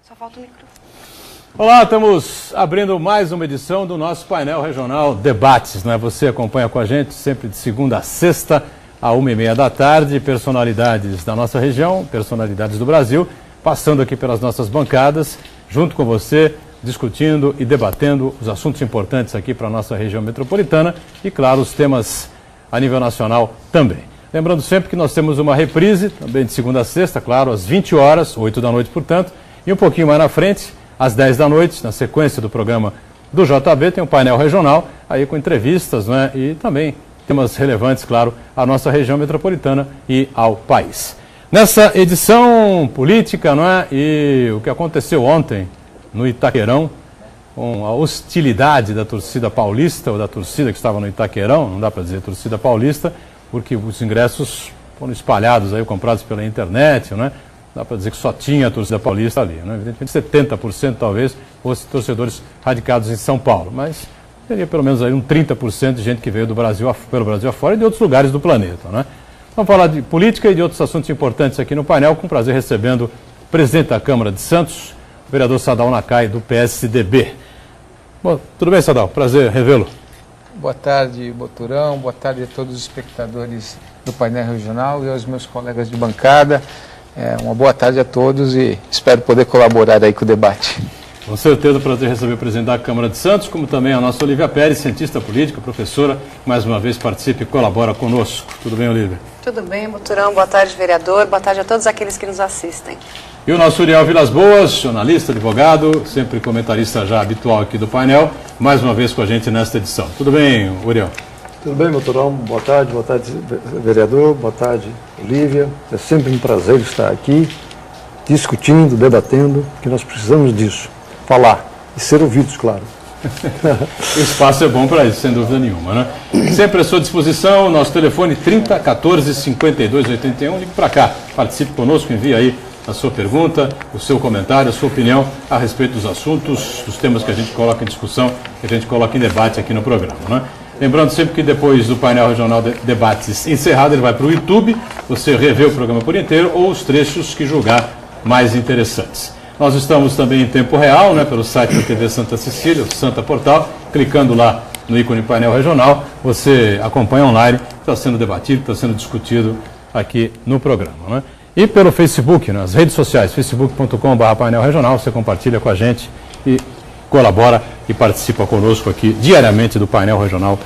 Só falta o microfone. Olá, estamos abrindo mais uma edição do nosso painel regional Debates, né? Você acompanha com a gente sempre de segunda a sexta, à 1h30 da tarde, personalidades da nossa região, personalidades do Brasil, passando aqui pelas nossas bancadas, junto com você, discutindo e debatendo os assuntos importantes aqui para a nossa região metropolitana e, claro, os temas a nível nacional também. Lembrando sempre que nós temos uma reprise, também de segunda a sexta, claro, às 20 horas, 8 da noite, portanto, e um pouquinho mais na frente, às 10 da noite, na sequência do programa do JB, tem um painel regional, aí com entrevistas, né, e também temas relevantes, claro, à nossa região metropolitana e ao país. Nessa edição política, não é, e o que aconteceu ontem no Itaquerão, com a hostilidade da torcida paulista, ou da torcida que estava no Itaquerão, não dá para dizer torcida paulista, porque os ingressos foram espalhados, aí, comprados pela internet, não é? Dá para dizer que só tinha a torcida paulista ali, né? Evidentemente 70% talvez fossem torcedores radicados em São Paulo, mas teria pelo menos aí um 30% de gente que veio do Brasil, pelo Brasil afora e de outros lugares do planeta, né? Vamos falar de política e de outros assuntos importantes aqui no painel, com prazer recebendo o presidente da Câmara de Santos, o vereador Sadal Nakai, do PSDB. Bom, tudo bem, Sadal? Prazer revê-lo. Boa tarde, Boturão. Boa tarde a todos os espectadores do painel regional e aos meus colegas de bancada. Uma boa tarde a todos e espero poder colaborar aí com o debate. Com certeza, prazer receber o presidente da Câmara de Santos, como também a nossa Olívia Pérez, cientista política, professora, que mais uma vez participa e colabora conosco. Tudo bem, Olívia? Tudo bem, Boturão. Boa tarde, vereador. Boa tarde a todos aqueles que nos assistem. E o nosso Uriel Vilas Boas, jornalista, advogado, sempre comentarista já habitual aqui do painel, mais uma vez com a gente nesta edição. Tudo bem, Uriel? Tudo bem, Boturão? Boa tarde, vereador, boa tarde, Olívia. É sempre um prazer estar aqui, discutindo, debatendo, que nós precisamos disso, falar e ser ouvidos, claro. O espaço é bom para isso, sem dúvida nenhuma, né? Sempre à sua disposição, nosso telefone 30 14 52 81, ligue para cá, participe conosco, envie aí a sua pergunta, o seu comentário, a sua opinião a respeito dos assuntos, dos temas que a gente coloca em discussão, que a gente coloca em debate aqui no programa, né? Lembrando sempre que depois do painel regional de debates encerrado, ele vai para o YouTube, você revê o programa por inteiro ou os trechos que julgar mais interessantes. Nós estamos também em tempo real, né, pelo site da TV Santa Cecília, o Santa Portal, clicando lá no ícone painel regional, você acompanha online, está sendo debatido, está sendo discutido aqui no programa, né? E pelo Facebook, nas redes sociais, facebook.com/painel regional, você compartilha com a gente e colabora e participa conosco aqui diariamente do painel regional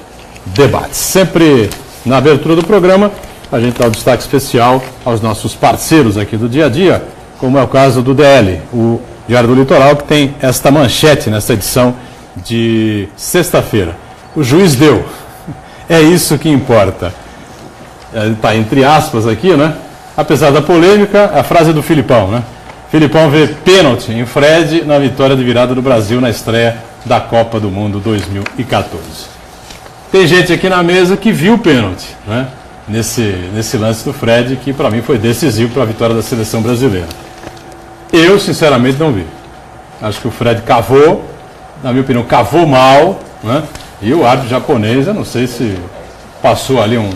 Debates. Sempre na abertura do programa, a gente dá um destaque especial aos nossos parceiros aqui do dia a dia, como é o caso do DL, o Diário do Litoral, que tem esta manchete nesta edição de sexta-feira. O juiz deu. É isso que importa. Está entre aspas aqui, né? Apesar da polêmica, a frase do Filipão, né? Filipão vê pênalti em Fred na vitória de virada do Brasil na estreia da Copa do Mundo 2014. Tem gente aqui na mesa que viu o pênalti, né? Nesse lance do Fred, que para mim foi decisivo para a vitória da seleção brasileira. Eu, sinceramente, não vi. Acho que o Fred cavou, na minha opinião, cavou mal, né? E o árbitro japonês, eu não sei se passou ali um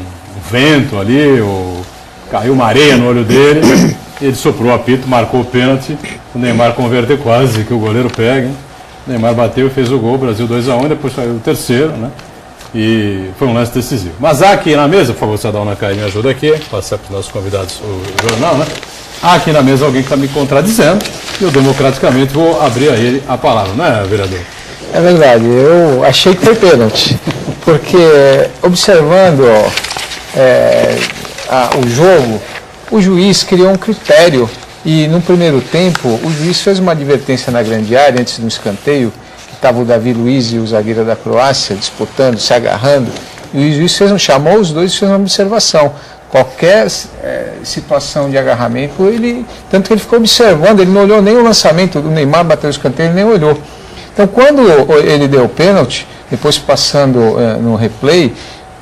vento ali, ou caiu uma areia no olho dele, ele soprou o apito, marcou o pênalti, o Neymar converteu quase que o goleiro pega, hein? O Neymar bateu e fez o gol, Brasil 2-1, depois saiu o terceiro, né? E foi um lance decisivo. Mas há aqui na mesa, por favor, Sadal Nakai, me ajuda aqui, passar para os nossos convidados o jornal, né? Há aqui na mesa alguém que está me contradizendo e eu democraticamente vou abrir a ele a palavra, não é, vereador? É verdade, eu achei que foi pênalti, porque observando o jogo, o juiz criou um critério e no primeiro tempo o juiz fez uma advertência na grande área antes do escanteio, que estava o Davi Luiz e o zagueiro da Croácia disputando, se agarrando, e o juiz chamou os dois e fez uma observação. Qualquer situação de agarramento, tanto que ele ficou observando, ele não olhou nem o lançamento do Neymar, bateu o escanteio, ele nem olhou. Então quando ele deu o pênalti, depois passando no replay,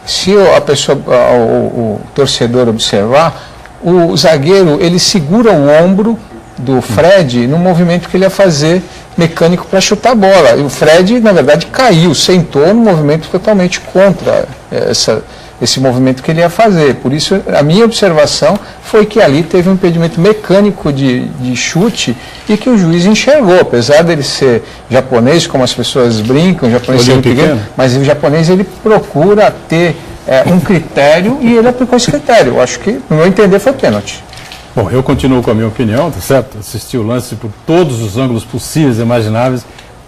se a pessoa, o torcedor observar, o zagueiro ele segura o ombro do Fred no movimento que ele ia fazer mecânico para chutar a bola. E o Fred, na verdade, caiu, sentou no movimento totalmente contra esse movimento que ele ia fazer. Por isso, a minha observação foi que ali teve um impedimento mecânico de chute e que o juiz enxergou, apesar dele ser japonês, como as pessoas brincam, japonês ser pequeno, mas o japonês ele procura ter um critério e ele aplicou esse critério. Eu acho que, no meu entender, foi pênalti. Bom, eu continuo com a minha opinião, tá certo? Assisti o lance por todos os ângulos possíveis e imagináveis,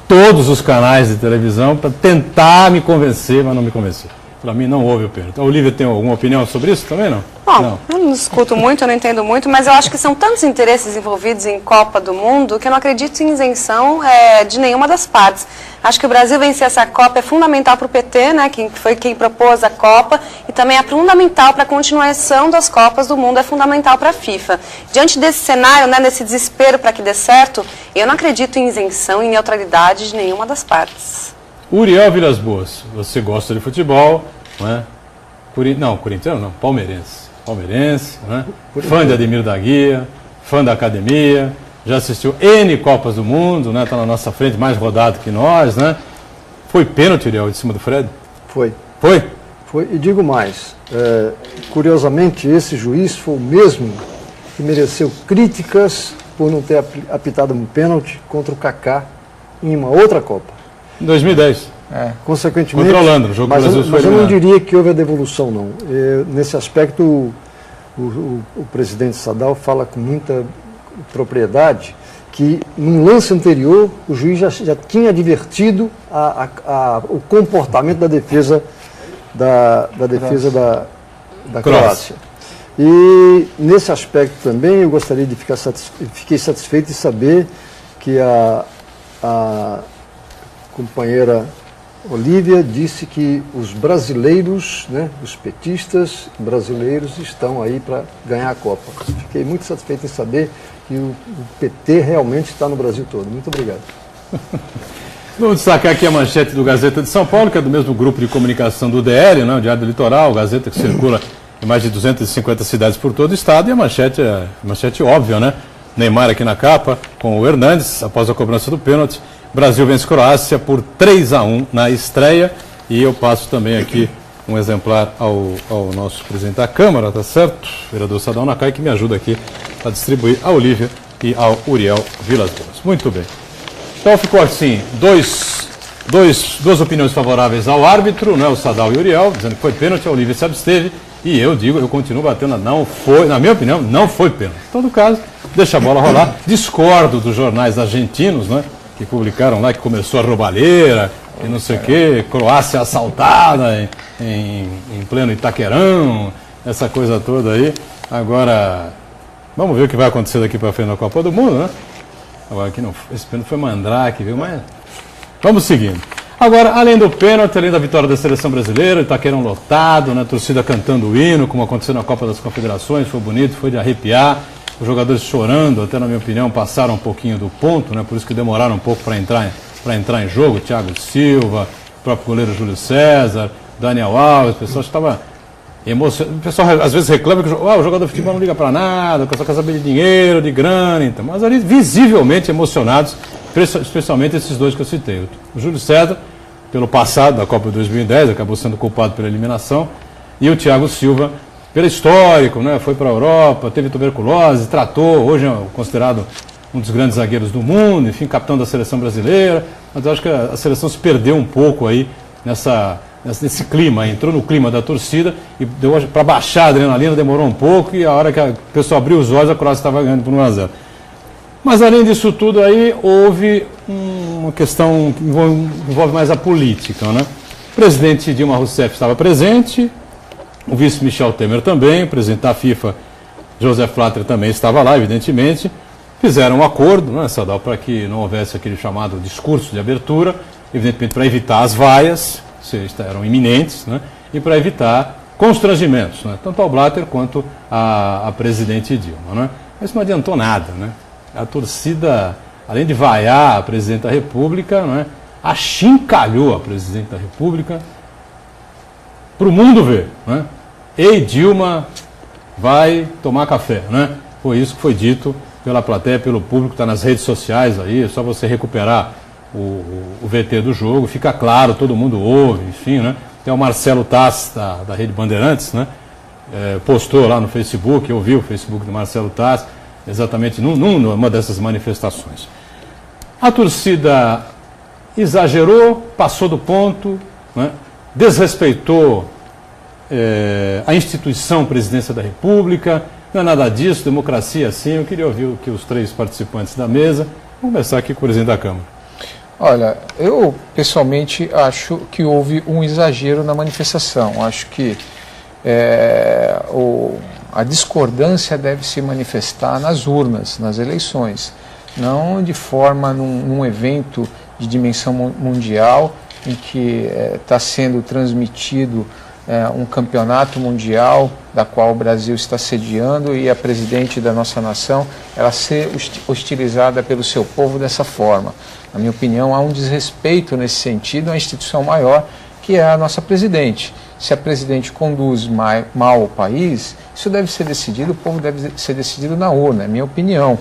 todos os canais de televisão, para tentar me convencer, mas não me convenceu. Para mim não houve o pênalti. A Olívia tem alguma opinião sobre isso também, não? Bom, não. Eu não escuto muito, eu não entendo muito, mas eu acho que são tantos interesses envolvidos em Copa do Mundo que eu não acredito em isenção de nenhuma das partes. Acho que o Brasil vencer essa Copa é fundamental para o PT, né, que foi quem propôs a Copa, e também é fundamental para a continuação das Copas do Mundo, é fundamental para a FIFA. Diante desse cenário, né, desse desespero para que dê certo, eu não acredito em isenção e neutralidade de nenhuma das partes. Uriel Vilas Boas, você gosta de futebol, não é? Não, corintiano não, palmeirense, né? Fã de Ademir da Guia, fã da academia, já assistiu N Copas do Mundo, né? Está na nossa frente, mais rodado que nós, né? Foi pênalti, Uriel, de cima do Fred? Foi. Foi? Foi, e digo mais, curiosamente esse juiz foi o mesmo que mereceu críticas por não ter apitado um pênalti contra o Kaká em uma outra Copa. Em 2010. Consequentemente, controlando o jogo mas, Brasil mas eu não diria que houve a devolução, não. Nesse aspecto, o presidente Sadal fala com muita propriedade que, num lance anterior, o juiz já tinha advertido o comportamento da defesa da Croácia. E, nesse aspecto também, eu gostaria de fiquei satisfeito de saber que a companheira Olívia disse que os brasileiros, né, os petistas brasileiros estão aí para ganhar a Copa. Fiquei muito satisfeito em saber que o PT realmente está no Brasil todo. Muito obrigado. Vamos destacar aqui a manchete do Gazeta de São Paulo, que é do mesmo grupo de comunicação do DL, né, o Diário do Litoral, Gazeta que circula em mais de 250 cidades por todo o estado, e a manchete óbvia, né? Neymar aqui na capa, com o Hernandes, após a cobrança do pênalti. Brasil vence Croácia por 3-1 na estreia, e eu passo também aqui um exemplar ao nosso presidente da Câmara, tá certo? Vereador Sadal Nakai, que me ajuda aqui a distribuir a Olívia e ao Uriel Vilas Boas. Muito bem. Então ficou assim, duas opiniões favoráveis ao árbitro, né, o Sadal e o Uriel, dizendo que foi pênalti, a Olívia se absteve, e eu continuo batendo, não foi, na minha opinião, não foi pênalti. Em todo caso, deixa a bola rolar. Discordo dos jornais argentinos, né, que publicaram lá que começou a roubalheira, e não sei o quê, Croácia assaltada em pleno Itaquerão, essa coisa toda aí. Agora, vamos ver o que vai acontecer daqui para frente na Copa do Mundo, né? Agora aqui não, esse pênalti foi Mandrake, viu? Mas vamos seguindo. Agora, além do pênalti, além da vitória da seleção brasileira, Itaquerão lotado, né? Torcida cantando o hino, como aconteceu na Copa das Confederações, foi bonito, foi de arrepiar. Os jogadores chorando, até na minha opinião, passaram um pouquinho do ponto, né? Por isso que demoraram um pouco para entrar em jogo. Thiago Silva, o próprio goleiro Júlio César, Daniel Alves, o pessoal estava emocionado. O pessoal às vezes reclama que o jogador de futebol não liga para nada, o pessoal quer saber de dinheiro, de grana, então. Mas ali visivelmente emocionados, especialmente esses dois que eu citei. O Júlio César, pelo passado da Copa de 2010, acabou sendo culpado pela eliminação, e o Thiago Silva, pelo histórico, né? Foi para a Europa, teve tuberculose, tratou, hoje é considerado um dos grandes zagueiros do mundo, enfim, capitão da seleção brasileira, mas eu acho que a seleção se perdeu um pouco aí nesse clima, entrou no clima da torcida e deu para baixar a adrenalina, demorou um pouco, e a hora que o pessoal abriu os olhos, a Croácia estava ganhando por 1-0. Mas além disso tudo aí, houve uma questão que envolve mais a política, né? O presidente Dilma Rousseff estava presente, o vice Michel Temer também, o presidente da FIFA, Joseph Blatter, também estava lá, evidentemente. Fizeram um acordo, né, Sadal, para que não houvesse aquele chamado discurso de abertura, evidentemente para evitar as vaias, que eram iminentes, né, e para evitar constrangimentos, né, tanto ao Blatter quanto a presidente Dilma. Né. Mas isso não adiantou nada. Né. A torcida, além de vaiar a presidente da República, né, achincalhou a presidente da República para o mundo ver. Né. Ei, Dilma, vai tomar café. Né. Foi isso que foi dito pela plateia, pelo público, está nas redes sociais aí, é só você recuperar o VT do jogo, fica claro, todo mundo ouve, enfim, né? Tem o Marcelo Taz, da Rede Bandeirantes, né? Postou lá no Facebook, eu vi o Facebook do Marcelo Taz, exatamente numa dessas manifestações. A torcida exagerou, passou do ponto, né? Desrespeitou a instituição Presidência da República, não é nada disso, democracia sim. Eu queria ouvir o que os três participantes da mesa. Vamos começar aqui com o presidente da Câmara. Olha, eu pessoalmente acho que houve um exagero na manifestação. Acho que a discordância deve se manifestar nas urnas, nas eleições, não de forma num evento de dimensão mundial em que está sendo transmitido um campeonato mundial da qual o Brasil está sediando e a presidente da nossa nação ela ser hostilizada pelo seu povo dessa forma. Na minha opinião, há um desrespeito nesse sentido à instituição maior que é a nossa presidente. Se a presidente conduz mal o país, isso deve ser decidido, o povo deve ser decidido na urna, é minha opinião.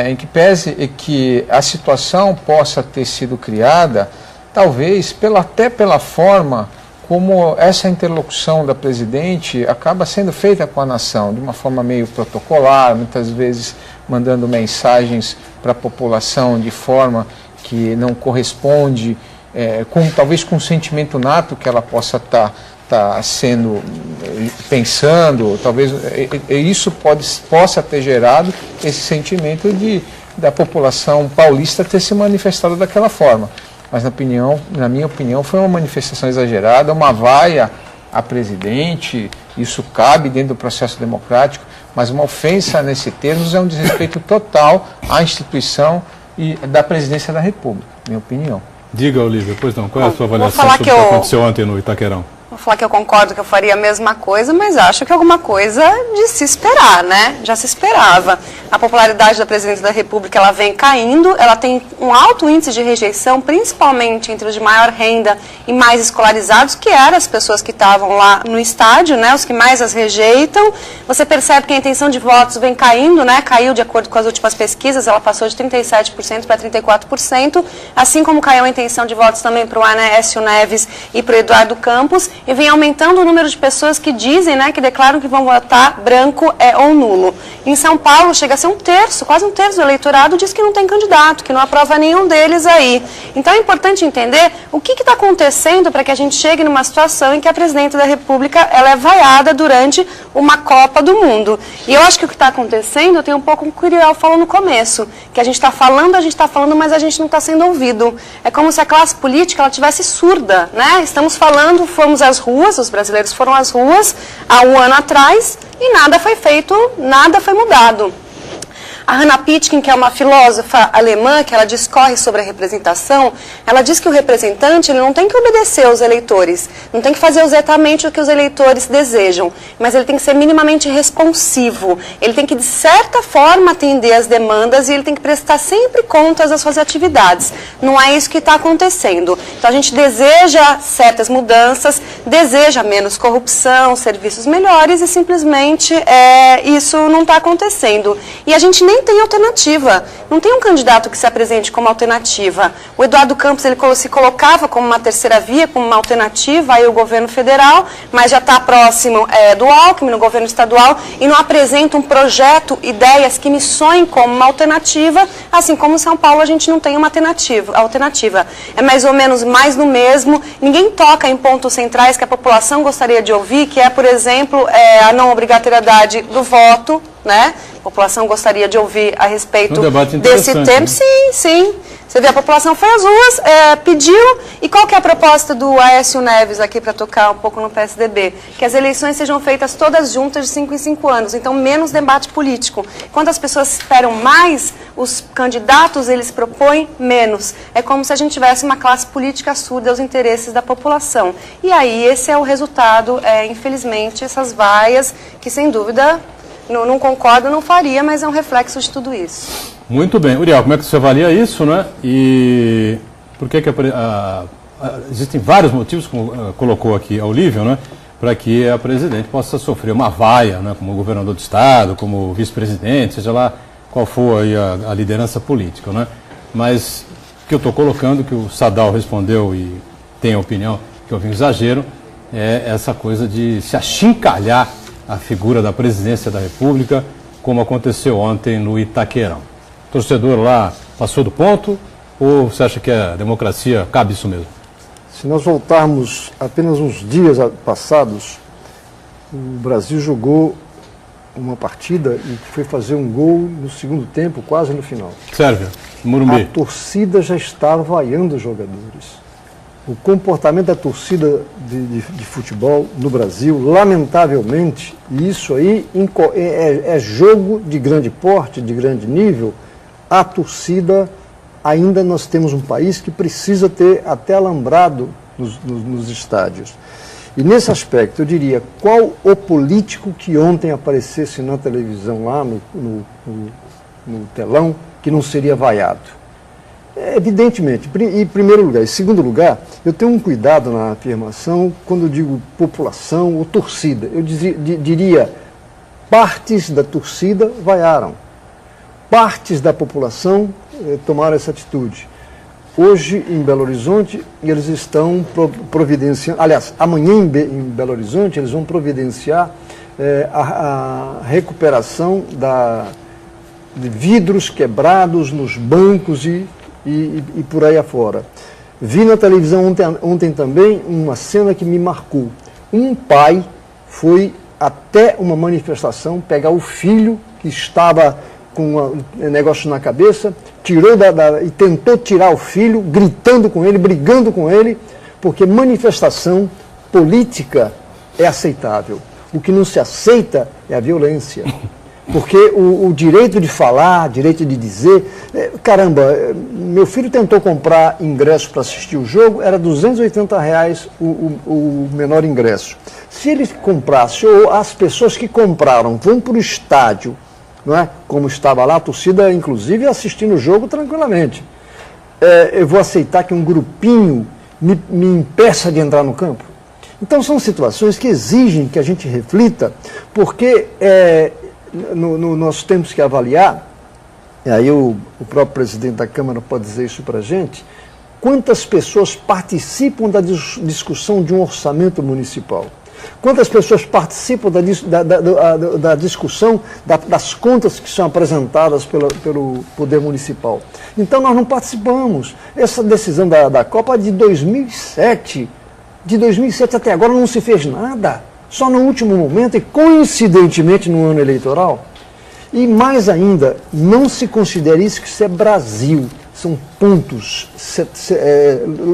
Em que pese que a situação possa ter sido criada, talvez até pela forma como essa interlocução da presidente acaba sendo feita com a nação, de uma forma meio protocolar, muitas vezes mandando mensagens para a população de forma que não corresponde, talvez com um sentimento nato que ela possa estar pensando, talvez isso possa ter gerado esse sentimento da população paulista ter se manifestado daquela forma. Mas na minha opinião, foi uma manifestação exagerada, uma vaia à presidente, isso cabe dentro do processo democrático, mas uma ofensa nesse termos é um desrespeito total à instituição e da presidência da República, minha opinião. Diga, Olívia, pois não, qual é a sua avaliação sobre o que aconteceu ontem no Itaquerão? Vou falar que eu concordo que eu faria a mesma coisa, mas acho que alguma coisa de se esperar, né? Já se esperava. A popularidade da presidência da República, ela vem caindo, ela tem um alto índice de rejeição, principalmente entre os de maior renda e mais escolarizados, que eram as pessoas que estavam lá no estádio, né? Os que mais as rejeitam. Você percebe que a intenção de votos vem caindo, né? Caiu de acordo com as últimas pesquisas, ela passou de 37% para 34%, assim como caiu a intenção de votos também para o Aécio Neves e para o Eduardo Campos, e vem aumentando o número de pessoas que dizem, né, que declaram que vão votar branco ou nulo. Em São Paulo chega a ser quase um terço do eleitorado diz que não tem candidato, que não aprova nenhum deles aí. Então é importante entender o que está acontecendo para que a gente chegue numa situação em que a presidente da República ela é vaiada durante uma Copa do Mundo. E eu acho que o que está acontecendo tem um pouco o que o Uriel falou no começo, que a gente está falando, mas a gente não está sendo ouvido. É como se a classe política ela tivesse surda, né? Estamos falando, fomos às ruas, os brasileiros foram às ruas há um ano atrás e nada foi feito, nada foi mudado. A Hannah Pitkin, que é uma filósofa alemã, que ela discorre sobre a representação, ela diz que o representante ele não tem que obedecer aos eleitores, não tem que fazer exatamente o que os eleitores desejam, mas ele tem que ser minimamente responsivo, ele tem que, de certa forma, atender às demandas e ele tem que prestar sempre contas das suas atividades. Não é isso que está acontecendo. Então, a gente deseja certas mudanças, deseja menos corrupção, serviços melhores e, simplesmente, isso não está acontecendo. E a gente nem tem alternativa. Não tem um candidato que se apresente como alternativa. O Eduardo Campos ele se colocava como uma terceira via, como uma alternativa aí o governo federal, mas já está próximo do Alckmin, no governo estadual, e não apresenta um projeto, ideias que me soem como uma alternativa, assim como em São Paulo a gente não tem uma alternativa. É mais ou menos mais do mesmo. Ninguém toca em pontos centrais que a população gostaria de ouvir, que é, por exemplo, a não obrigatoriedade do voto, né? A população gostaria de ouvir a respeito desse tema. Né? Sim, sim. Você vê, a população foi às ruas, pediu, e qual que é a proposta do Aécio Neves aqui para tocar um pouco no PSDB? Que as eleições sejam feitas todas juntas de 5 em 5 anos, então menos debate político. Quando as pessoas esperam mais, os candidatos eles propõem menos. É como se a gente tivesse uma classe política surda aos interesses da população. E aí esse é o resultado, infelizmente, essas vaias que sem dúvida... Não concordo, não faria, mas é um reflexo de tudo isso. Muito bem. Uriel, como é que você avalia isso, né? E por que existem vários motivos, como colocou aqui a Olívia, né? Para que a presidente possa sofrer uma vaia, né? Como governador do estado, como vice-presidente, seja lá qual for aí a liderança política, né? Mas o que eu estou colocando, que o Sadal respondeu e tem a opinião que houve um exagero, é essa coisa de se achincalhar a figura da presidência da República, como aconteceu ontem no Itaquerão. O torcedor lá passou do ponto ou você acha que a democracia cabe isso mesmo? Se nós voltarmos apenas uns dias passados, o Brasil jogou uma partida e foi fazer um gol no segundo tempo, quase no final. Sérvia, Morumbi. A torcida já estava vaiando os jogadores. O comportamento da torcida de futebol no Brasil, lamentavelmente, e isso aí é jogo de grande porte, de grande nível, a torcida, ainda nós temos um país que precisa ter até alambrado nos estádios. E nesse aspecto, eu diria, qual o político que ontem aparecesse na televisão, lá no telão, que não seria vaiado? Evidentemente, em primeiro lugar. Em segundo lugar, eu tenho um cuidado na afirmação quando eu digo população ou torcida. Eu diria, partes da torcida vaiaram, partes da população tomaram essa atitude. Hoje, em Belo Horizonte, eles estão providenciando, aliás, amanhã em Belo Horizonte, eles vão providenciar a recuperação de vidros quebrados nos bancos e por aí afora. Vi na televisão ontem também uma cena que me marcou. Um pai foi até uma manifestação pegar o filho que estava com um negócio na cabeça, tirou e tentou tirar o filho, gritando com ele, brigando com ele, porque manifestação política é aceitável. O que não se aceita é a violência. Porque o direito de falar, direito de dizer... caramba, meu filho tentou comprar ingresso para assistir o jogo, era R$280 o menor ingresso. Se ele comprasse, ou as pessoas que compraram vão para o estádio, não é? Como estava lá, a torcida, inclusive, assistindo o jogo tranquilamente. Eu vou aceitar que um grupinho me impeça de entrar no campo? Então, são situações que exigem que a gente reflita, porque nós temos que avaliar, e aí o próprio presidente da Câmara pode dizer isso para a gente, quantas pessoas participam da discussão de um orçamento municipal. Quantas pessoas participam da discussão das contas que são apresentadas pelo Poder Municipal? Então, nós não participamos. Essa decisão da Copa é de 2007. De 2007 até agora não se fez nada. Só no último momento e, coincidentemente, no ano eleitoral. E, mais ainda, não se considera isso que isso é Brasil. São pontos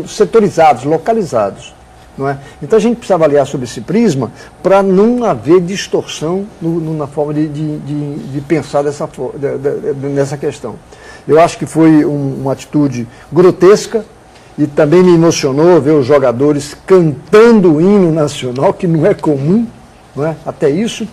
setorizados, localizados. Não é? Então a gente precisa avaliar sobre esse prisma para não haver distorção na forma de pensar nessa questão. Eu acho que foi uma atitude grotesca e também me emocionou ver os jogadores cantando o hino nacional, que não é comum, não é? Até isso.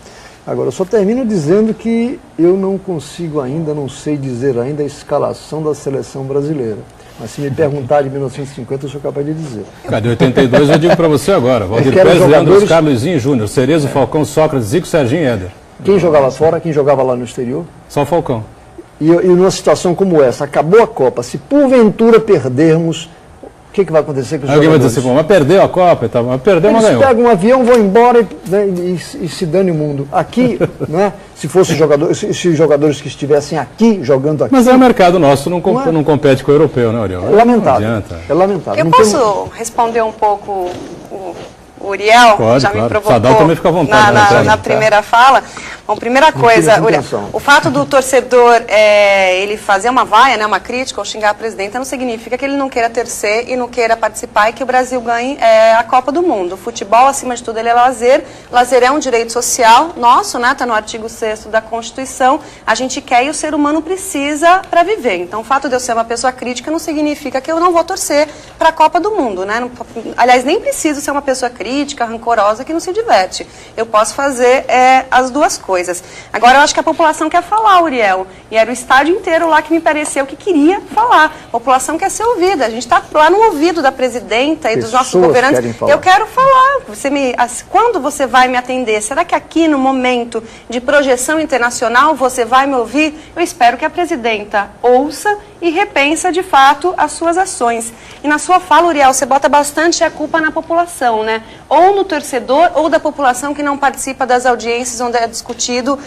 Agora, eu só termino dizendo que eu não consigo ainda, não sei dizer ainda a escalação da seleção brasileira. Mas se me perguntar de 1950, eu sou capaz de dizer. De 82 eu digo para você agora. Valdir Pérez, Leandro, Carlosinho Júnior, Cerezo, Falcão, Sócrates, Zico, Serginho e Éder. Quem jogava fora, quem jogava lá no exterior? Só o Falcão. E numa situação como essa, acabou a Copa, se porventura perdermos, o que vai acontecer com os jogadores? Alguém vai dizer assim, mas perdeu a Copa e tal, mas perdeu, mas ganhou. Eles pegam um avião, vão embora e se dane o mundo. Aqui, né, se os jogadores que estivessem aqui, jogando aqui... Mas é o mercado nosso, não compete com o europeu, né, Uriel? É lamentável. É lamentável. Eu posso responder um pouco o Uriel? Pode, já claro. me provocou Sadal também fica à vontade, na primeira fala. Bom, primeira coisa, Uriel, o fato do torcedor ele fazer uma vaia, né, uma crítica ou xingar a presidenta não significa que ele não queira tercer e não queira participar e que o Brasil ganhe a Copa do Mundo. O futebol, acima de tudo, ele é lazer. Lazer é um direito social nosso, né? Está no artigo 6º da Constituição. A gente quer e o ser humano precisa para viver. Então, o fato de eu ser uma pessoa crítica não significa que eu não vou torcer para a Copa do Mundo, né? Não, aliás, nem preciso ser uma pessoa crítica, rancorosa, que não se diverte. Eu posso fazer as duas coisas. coisas. Agora, eu acho que a população quer falar, Uriel, e era o estádio inteiro lá que me pareceu que queria falar. A população quer ser ouvida, a gente está lá no ouvido da presidenta e dos nossos governantes. Eu quero falar. Quando você vai me atender? Será que aqui, no momento de projeção internacional, você vai me ouvir? Eu espero que a presidenta ouça e repensa, de fato, as suas ações. E na sua fala, Uriel, você bota bastante a culpa na população, né? Ou no torcedor, ou da população que não participa das audiências onde é discutido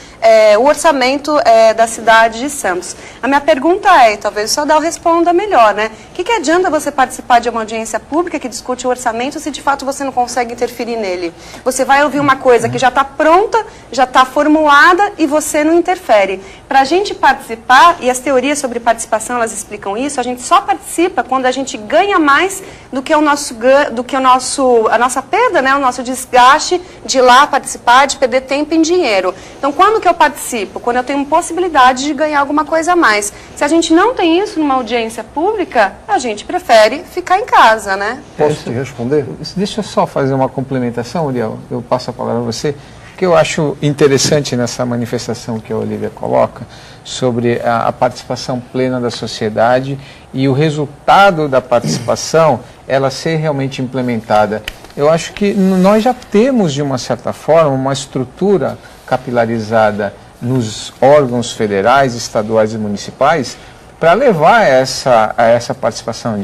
o orçamento da cidade de Santos. A minha pergunta é, e talvez o Sodal responda melhor, né? O que adianta você participar de uma audiência pública que discute o orçamento se de fato você não consegue interferir nele? Você vai ouvir uma coisa que já está pronta, já está formulada e você não interfere. Para a gente participar, e as teorias sobre participação, elas explicam isso, a gente só participa quando a gente ganha mais do que a nossa perda, né? O nosso desgaste de ir lá participar, de perder tempo em dinheiro. Então, quando que eu participo? Quando eu tenho possibilidade de ganhar alguma coisa a mais. Se a gente não tem isso numa audiência pública, a gente prefere ficar em casa, né? Posso te responder? Deixa eu só fazer uma complementação, Uriel. Eu passo a palavra a você. O que eu acho interessante nessa manifestação que a Olívia coloca sobre a participação plena da sociedade e o resultado da participação, ela ser realmente implementada. Eu acho que nós já temos, de uma certa forma, uma estrutura capilarizada nos órgãos federais, estaduais e municipais para levar a essa participação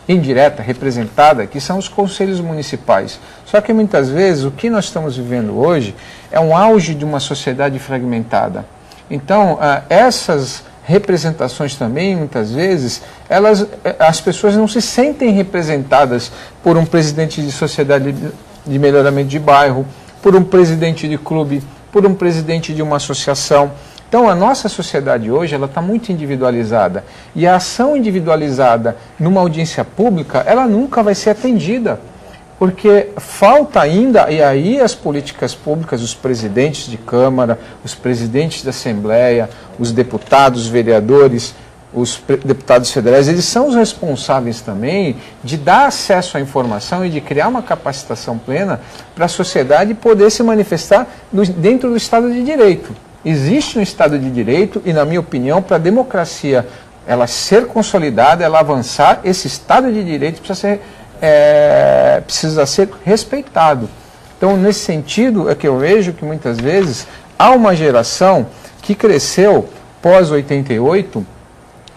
indireta, representada, que são os conselhos municipais. Só que muitas vezes o que nós estamos vivendo hoje é um auge de uma sociedade fragmentada. Então, essas representações também, muitas vezes, as pessoas não se sentem representadas por um presidente de sociedade de melhoramento de bairro, por um presidente de clube, por um presidente de uma associação. Então, a nossa sociedade hoje ela está muito individualizada. E a ação individualizada numa audiência pública, ela nunca vai ser atendida. Porque falta ainda, e aí as políticas públicas, os presidentes de Câmara, os presidentes da Assembleia, os deputados, os vereadores, os deputados federais, eles são os responsáveis também de dar acesso à informação e de criar uma capacitação plena para a sociedade poder se manifestar dentro do Estado de Direito. Existe um Estado de Direito e, na minha opinião, para a democracia ela ser consolidada, ela avançar, esse Estado de Direito precisa ser respeitado. Então, nesse sentido, é que eu vejo que muitas vezes há uma geração que cresceu pós-88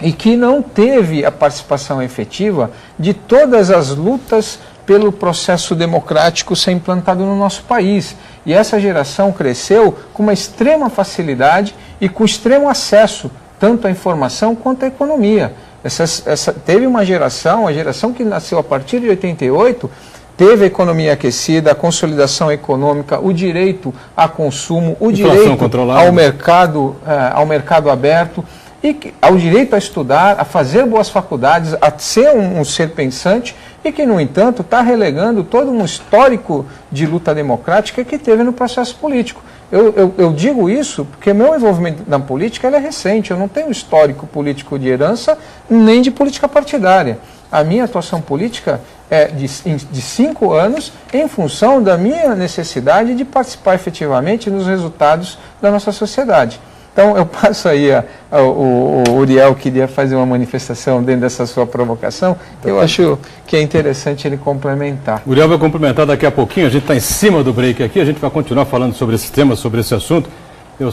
e que não teve a participação efetiva de todas as lutas pelo processo democrático ser implantado no nosso país. E essa geração cresceu com uma extrema facilidade e com extremo acesso, tanto à informação quanto à economia. Teve uma geração, a geração que nasceu a partir de 88, teve a economia aquecida, a consolidação econômica, o direito a consumo, o direito ao mercado aberto, e ao direito a estudar, a fazer boas faculdades, a ser um ser pensante, e que, no entanto, está relegando todo um histórico de luta democrática que teve no processo político. Eu digo isso porque meu envolvimento na política é recente, eu não tenho histórico político de herança, nem de política partidária. A minha atuação política é de 5 anos em função da minha necessidade de participar efetivamente nos resultados da nossa sociedade. Então, eu passo aí, o Uriel queria fazer uma manifestação dentro dessa sua provocação, eu acho que é interessante ele complementar. O Uriel vai complementar daqui a pouquinho, a gente está em cima do break aqui, a gente vai continuar falando sobre esse tema, sobre esse assunto. Eu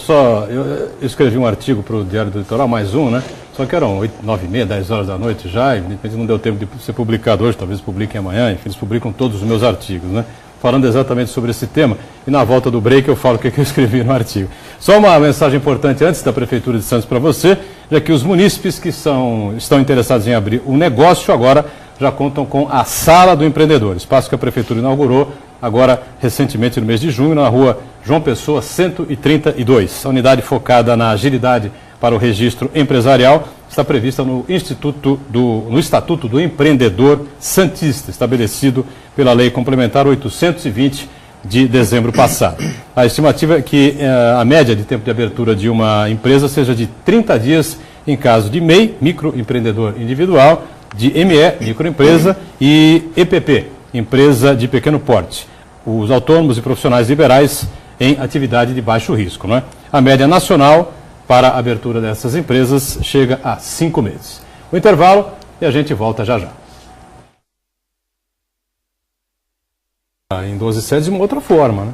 escrevi um artigo para o Diário do Litoral, mais um, né? Só que eram 8, 9h30, 10 horas da noite já, e não deu tempo de ser publicado hoje, talvez publiquem amanhã, enfim, eles publicam todos os meus artigos, né? Falando exatamente sobre esse tema, e na volta do break eu falo o que eu escrevi no artigo. Só uma mensagem importante antes da Prefeitura de Santos para você, já que os munícipes que estão interessados em abrir um negócio agora já contam com a Sala do Empreendedor, espaço que a Prefeitura inaugurou agora recentemente no mês de junho, na rua João Pessoa 132. A unidade focada na agilidade para o registro empresarial está prevista no Estatuto do Empreendedor Santista, estabelecido pela Lei Complementar 820 de dezembro passado. A estimativa é que a média de tempo de abertura de uma empresa seja de 30 dias em caso de MEI, microempreendedor individual, de ME, microempresa, e EPP, empresa de pequeno porte. Os autônomos e profissionais liberais em atividade de baixo risco, não é? A média nacional para a abertura dessas empresas chega a 5 meses. O intervalo e a gente volta já já. Em 12 sedes de uma outra forma, né?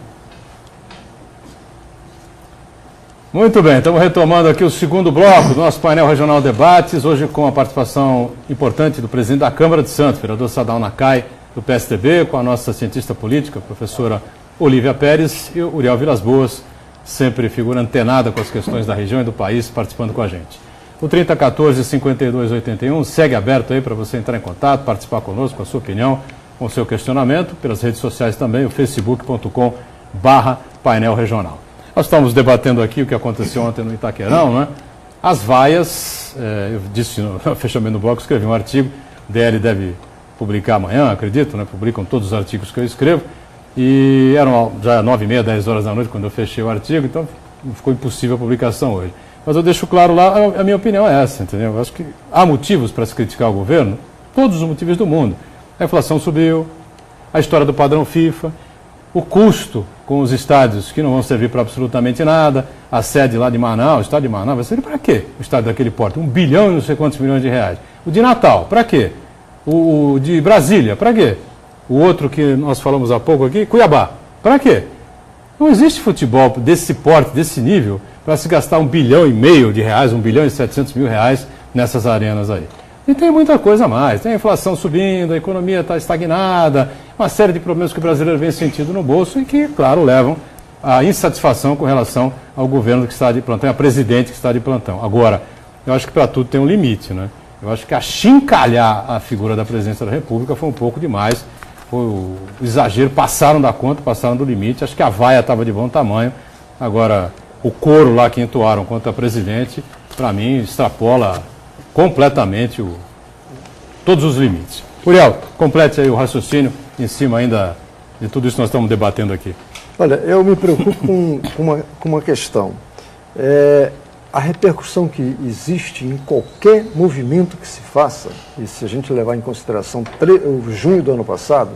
Muito bem, estamos retomando aqui o segundo bloco do nosso painel regional debates, hoje com a participação importante do presidente da Câmara de Santos, vereador Sadal Nakai, do PSDB, com a nossa cientista política, professora Olívia Pérez, e o Uriel Vilas Boas, sempre figura antenada com as questões da região e do país, participando com a gente. O 3014-5281 segue aberto aí para você entrar em contato, participar conosco, com a sua opinião, com o seu questionamento, pelas redes sociais também, o facebook.com/painel regional. Nós estamos debatendo aqui o que aconteceu ontem no Itaquerão, né? As vaias, eu disse no fechamento do bloco, escrevi um artigo, o DL deve publicar amanhã, acredito, né? Publicam todos os artigos que eu escrevo, e eram já 9h30, 10 horas da noite quando eu fechei o artigo, então ficou impossível a publicação hoje. Mas eu deixo claro lá, a minha opinião é essa, entendeu? Eu acho que há motivos para se criticar o governo, todos os motivos do mundo. A inflação subiu, a história do padrão FIFA, o custo com os estádios que não vão servir para absolutamente nada, a sede lá de Manaus, o estádio de Manaus, vai servir para quê? O estádio daquele porte, 1 bilhão e não sei quantos milhões de reais. O de Natal, para quê? O de Brasília, para quê? O outro que nós falamos há pouco aqui, Cuiabá, para quê? Não existe futebol desse porte, desse nível, para se gastar 1,5 bilhão de reais, 1 bilhão e 700 mil reais nessas arenas aí. E tem muita coisa a mais, tem a inflação subindo, a economia está estagnada, uma série de problemas que o brasileiro vem sentindo no bolso e que, claro, levam à insatisfação com relação ao governo que está de plantão, a presidente que está de plantão. Agora, eu acho que para tudo tem um limite, né? Eu acho que achincalhar a figura da presidência da República foi um pouco demais, foi o exagero, passaram da conta, passaram do limite, acho que a vaia estava de bom tamanho, agora o coro lá que entoaram contra a presidente, para mim, extrapola completamente todos os limites. Uriel, complete aí o raciocínio em cima ainda de tudo isso que nós estamos debatendo aqui. Olha, eu me preocupo com uma questão. A repercussão que existe em qualquer movimento que se faça, e se a gente levar em consideração junho do ano passado,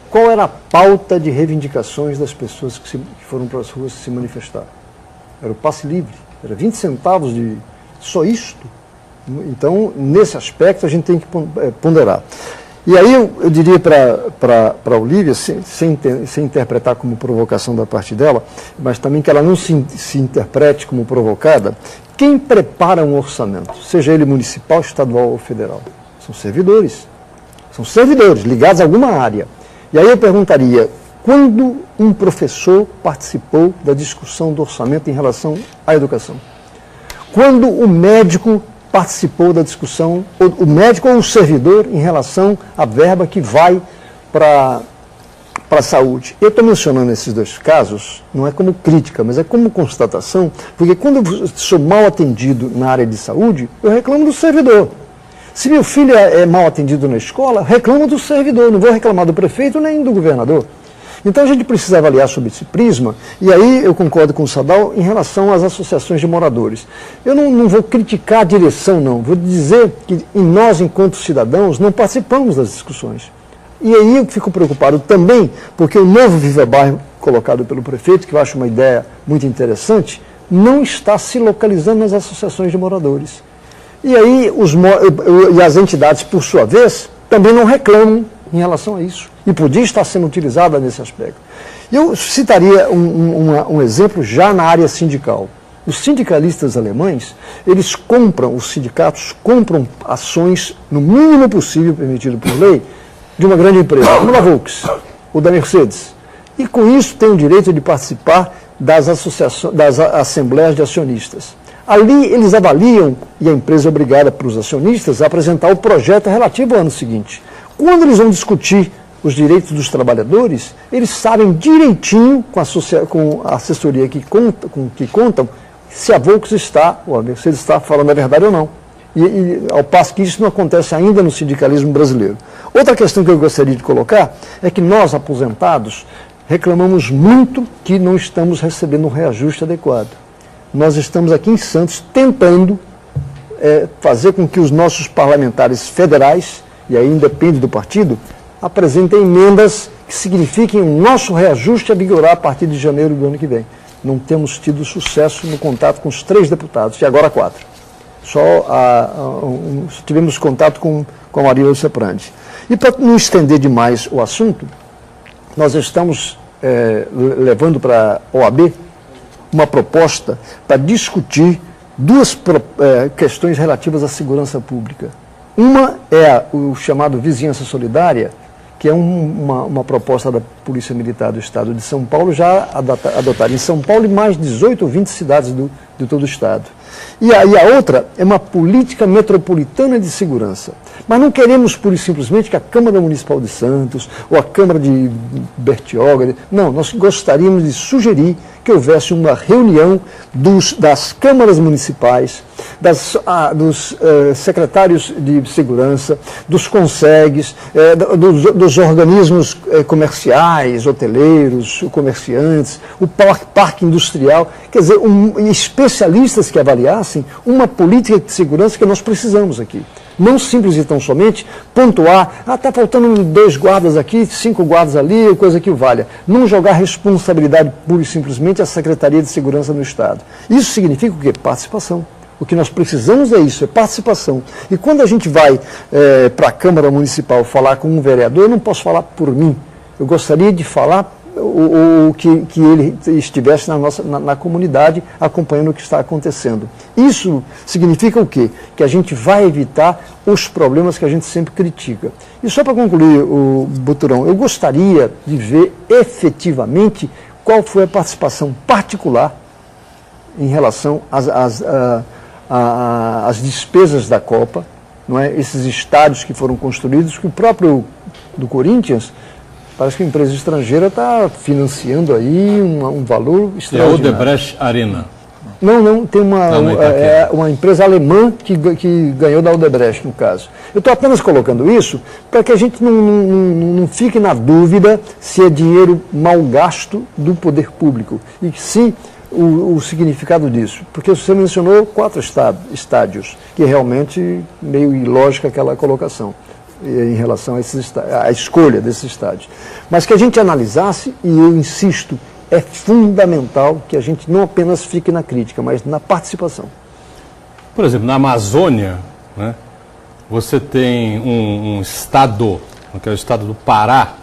qual era a pauta de reivindicações das pessoas que foram para as ruas se manifestar? Era o passe livre, era 20 centavos de só isto. Então, nesse aspecto, a gente tem que ponderar. E aí eu diria para a Olívia, sem interpretar como provocação da parte dela, mas também que ela não se interprete como provocada, quem prepara um orçamento, seja ele municipal, estadual ou federal, são servidores. São servidores ligados a alguma área. E aí eu perguntaria, quando um professor participou da discussão do orçamento em relação à educação? Quando o médico participou da discussão, o médico ou o servidor, em relação à verba que vai para a saúde? Eu estou mencionando esses dois casos, não é como crítica, mas é como constatação, porque quando eu sou mal atendido na área de saúde, eu reclamo do servidor. Se meu filho é mal atendido na escola, reclamo do servidor, não vou reclamar do prefeito nem do governador. Então a gente precisa avaliar sobre esse prisma, e aí eu concordo com o Sadal em relação às associações de moradores. Eu não vou criticar a direção, não. Vou dizer que nós, enquanto cidadãos, não participamos das discussões. E aí eu fico preocupado também, porque o novo Viva Bairro, colocado pelo prefeito, que eu acho uma ideia muito interessante, não está se localizando nas associações de moradores. E aí e as entidades, por sua vez, também não reclamam em relação a isso. E podia estar sendo utilizada nesse aspecto. Eu citaria um exemplo já na área sindical. Os sindicalistas alemães, os sindicatos compram ações, no mínimo possível, permitido por lei, de uma grande empresa, como a Volks, ou da Mercedes. E com isso tem o direito de participar das assembleias de acionistas. Ali eles avaliam, e a empresa é obrigada para os acionistas a apresentar o projeto relativo ao ano seguinte. Quando eles vão discutir os direitos dos trabalhadores, eles sabem direitinho, com a assessoria que contam, se a Volks ou a Mercedes está falando a verdade ou não. E ao passo que isso não acontece ainda no sindicalismo brasileiro. Outra questão que eu gostaria de colocar é que nós, aposentados, reclamamos muito que não estamos recebendo um reajuste adequado. Nós estamos aqui em Santos tentando fazer com que os nossos parlamentares federais, e aí independe do partido, apresentem emendas que signifiquem o nosso reajuste a vigorar a partir de janeiro do ano que vem. Não temos tido sucesso no contato com os 3 deputados, e agora 4. Só tivemos contato com a Maria Lúcia Prandi. E para não estender demais o assunto, nós estamos levando para a OAB uma proposta para discutir 2 questões relativas à segurança pública. Uma é o chamado Vizinhança Solidária, que é uma proposta da Polícia Militar do Estado de São Paulo, já adotada em São Paulo e mais 18 ou 20 cidades de todo o Estado. E a outra é uma política metropolitana de segurança. Mas não queremos, pura e simplesmente, que a Câmara Municipal de Santos ou a Câmara de Bertioga... Não, nós gostaríamos de sugerir que houvesse uma reunião das câmaras municipais, dos secretários de segurança, dos consegues, dos organismos comerciais, hoteleiros, comerciantes, o parque industrial, quer dizer, especialistas que avaliassem uma política de segurança que nós precisamos aqui. Não simples e tão somente pontuar, está faltando 2 guardas aqui, 5 guardas ali, coisa que o valha. Não jogar responsabilidade pura e simplesmente à Secretaria de Segurança no Estado. Isso significa o quê? Participação. O que nós precisamos é isso, é participação. E quando a gente vai para a Câmara Municipal falar com um vereador, eu não posso falar por mim. Eu gostaria de falar que ele estivesse na comunidade acompanhando o que está acontecendo. Isso significa o quê? Que a gente vai evitar os problemas que a gente sempre critica. E só para concluir, Buturão, eu gostaria de ver efetivamente qual foi a participação particular em relação às despesas da Copa, não é? Esses estádios que foram construídos, que o próprio do Corinthians, parece que a empresa estrangeira está financiando aí um valor extraordinário. É a Odebrecht Arena. Não, tem uma empresa alemã que ganhou da Odebrecht, no caso. Eu estou apenas colocando isso para que a gente não fique na dúvida se é dinheiro mal gasto do poder público, e sim o significado disso. Porque você mencionou 4 estádios, que é realmente meio ilógica aquela colocação em relação à escolha desses estádios. Mas que a gente analisasse, e eu insisto, é fundamental que a gente não apenas fique na crítica, mas na participação. Por exemplo, na Amazônia, né, você tem um estado, que é o estado do Pará,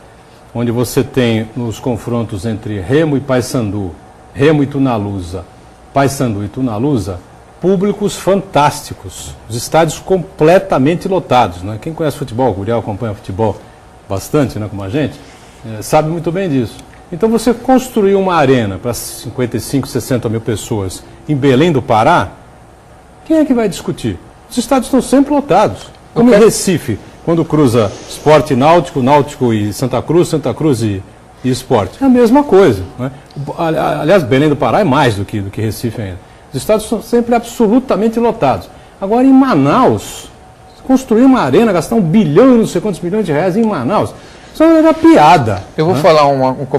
onde você tem os confrontos entre Remo e Paysandu, Remo e Tunalusa, Paysandu e Tunalusa, públicos fantásticos, os estádios completamente lotados, né? Quem conhece futebol, o Guriel acompanha futebol bastante, né, como a gente, sabe muito bem disso. Então você construir uma arena para 55, 60 mil pessoas em Belém do Pará, quem é que vai discutir? Os estádios estão sempre lotados. Como em Recife, quando cruza Sport e Náutico, Náutico e Santa Cruz e Sport. É a mesma coisa, né? Aliás, Belém do Pará é mais do que Recife ainda. Os estádios são sempre absolutamente lotados. Agora, em Manaus, construir uma arena, gastar 1 bilhão e não sei quantos milhões de reais em Manaus, isso é uma piada. Eu vou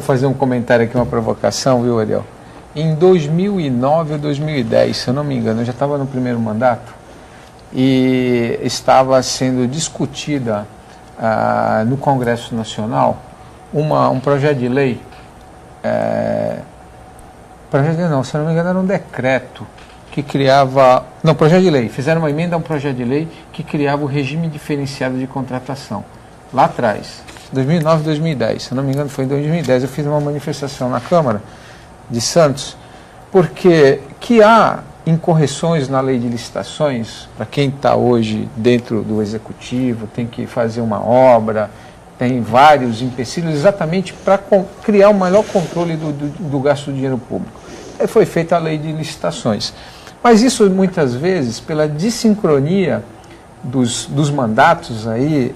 fazer um comentário aqui, uma provocação, viu, Ariel? Em 2009 ou 2010, se eu não me engano, eu já estava no primeiro mandato e estava sendo discutida no Congresso Nacional um projeto de lei, se eu não me engano, era um decreto que criava... Não, projeto de lei. Fizeram uma emenda a um projeto de lei que criava o regime diferenciado de contratação. Lá atrás, 2009, 2010. Se eu não me engano, foi em 2010. Eu fiz uma manifestação na Câmara de Santos, porque que há incorreções na lei de licitações, para quem está hoje dentro do Executivo, tem que fazer uma obra, tem vários empecilhos, exatamente para criar um maior controle do gasto do dinheiro público. Aí foi feita a lei de licitações. Mas isso, muitas vezes, pela dissincronia dos mandatos, aí,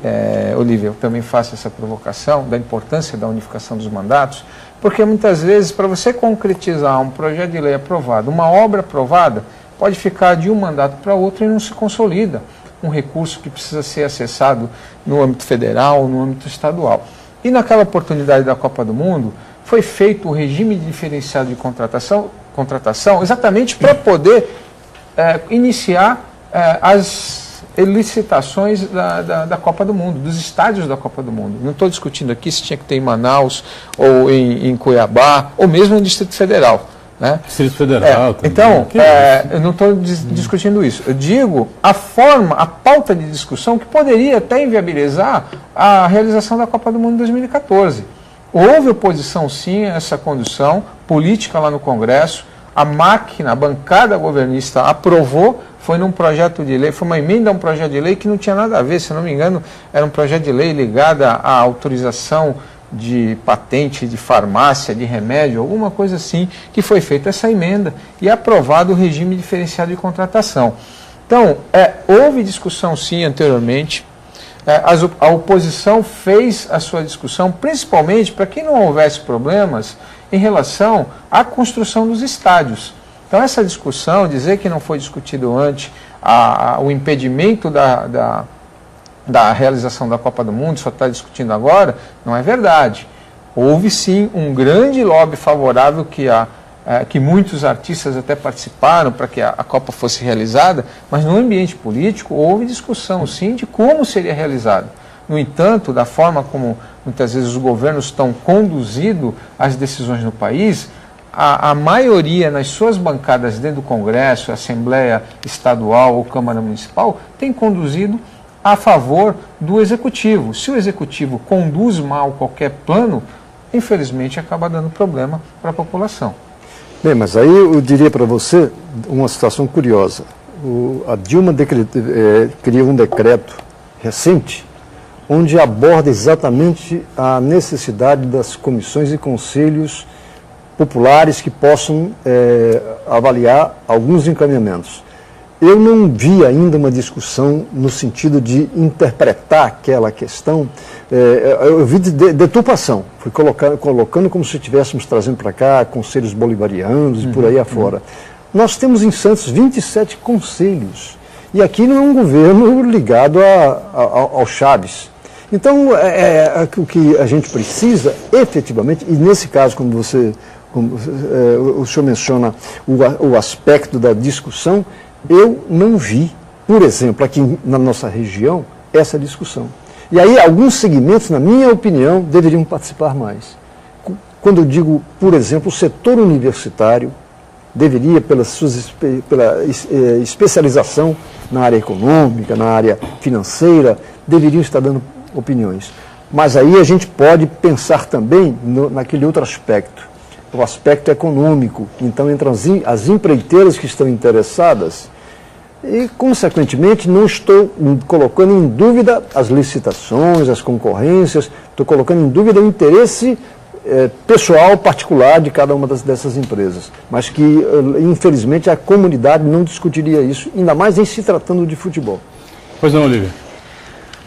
Olívia, eu também faço essa provocação, da importância da unificação dos mandatos, porque muitas vezes, para você concretizar um projeto de lei aprovado, uma obra aprovada, pode ficar de um mandato para outro e não se consolida um recurso que precisa ser acessado no âmbito federal, no âmbito estadual. E naquela oportunidade da Copa do Mundo, foi feito o regime diferenciado de contratação exatamente para poder iniciar licitações da Copa do Mundo, dos estádios da Copa do Mundo. Não estou discutindo aqui se tinha que ter em Manaus, ou em Cuiabá, ou mesmo no Distrito Federal. Né? Distrito Federal também. Então, eu não estou discutindo isso. Eu digo a pauta de discussão que poderia até inviabilizar a realização da Copa do Mundo em 2014. Houve oposição, sim, a essa condução política lá no Congresso. A máquina, a bancada governista aprovou, foi num projeto de lei, foi uma emenda a um projeto de lei que não tinha nada a ver, se não me engano, era um projeto de lei ligado à autorização de patente de farmácia, de remédio, alguma coisa assim, que foi feita essa emenda e aprovado o regime diferenciado de contratação. Então, houve discussão sim anteriormente, a oposição fez a sua discussão, principalmente para que não houvesse problemas em relação à construção dos estádios. Então, essa discussão, dizer que não foi discutido antes o impedimento da realização da Copa do Mundo, só está discutindo agora, não é verdade. Houve sim um grande lobby favorável que muitos artistas até participaram para que a Copa fosse realizada, mas no ambiente político houve discussão sim de como seria realizada. No entanto, da forma como muitas vezes os governos estão conduzindo as decisões no país, a maioria nas suas bancadas dentro do Congresso, Assembleia Estadual ou Câmara Municipal, tem conduzido a favor do Executivo. Se o Executivo conduz mal qualquer plano, infelizmente acaba dando problema para a população. Bem, mas aí eu diria para você uma situação curiosa. A Dilma criou um decreto recente onde aborda exatamente a necessidade das comissões e conselhos populares que possam avaliar alguns encaminhamentos. Eu não vi ainda uma discussão no sentido de interpretar aquela questão, eu vi deturpação, fui colocando como se estivéssemos trazendo para cá conselhos bolivarianos e por aí afora. Nós temos em Santos 27 conselhos, e aqui não é um governo ligado ao Chaves. Então, o que a gente precisa, efetivamente, e nesse caso, como o senhor menciona o aspecto da discussão, eu não vi, por exemplo, aqui na nossa região, essa discussão. E aí, alguns segmentos, na minha opinião, deveriam participar mais. Quando eu digo, por exemplo, o setor universitário deveria, pela especialização na área econômica, na área financeira, deveriam estar dando opiniões. Mas aí a gente pode pensar também naquele outro aspecto, o aspecto econômico. Então, entram as empreiteiras que estão interessadas e, consequentemente, não estou colocando em dúvida as licitações, as concorrências, estou colocando em dúvida o interesse pessoal, particular de cada uma dessas empresas. Mas que, infelizmente, a comunidade não discutiria isso, ainda mais em se tratando de futebol. Pois não, Olívia?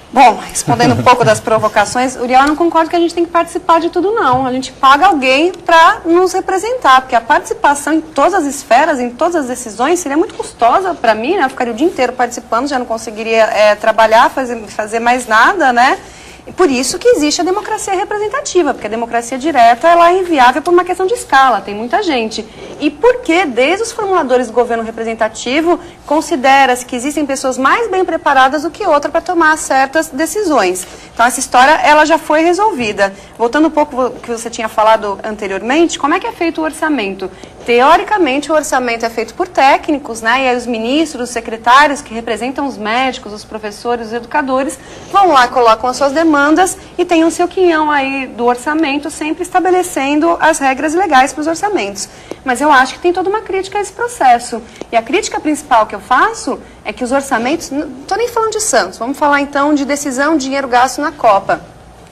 Bom, respondendo um pouco das provocações, Uriel, eu não concordo que a gente tem que participar de tudo, não. A gente paga alguém para nos representar, porque a participação em todas as esferas, em todas as decisões, seria muito custosa para mim, né? Eu ficaria o dia inteiro participando, já não conseguiria trabalhar, fazer mais nada, né? E por isso que existe a democracia representativa, porque a democracia direta ela é inviável por uma questão de escala, tem muita gente. E porque, desde os formuladores do governo representativo, considera-se que existem pessoas mais bem preparadas do que outra para tomar certas decisões. Então, essa história ela já foi resolvida. Voltando um pouco ao que você tinha falado anteriormente, como é que é feito o orçamento? Teoricamente, o orçamento é feito por técnicos, né? E aí os ministros, os secretários, que representam os médicos, os professores, os educadores, vão lá, colocam as suas demandas e tem um seu quinhão aí do orçamento, sempre estabelecendo as regras legais para os orçamentos. Mas eu acho que tem toda uma crítica a esse processo. E a crítica principal que eu faço é que os orçamentos, não estou nem falando de Santos, vamos falar então de decisão, dinheiro gasto na Copa.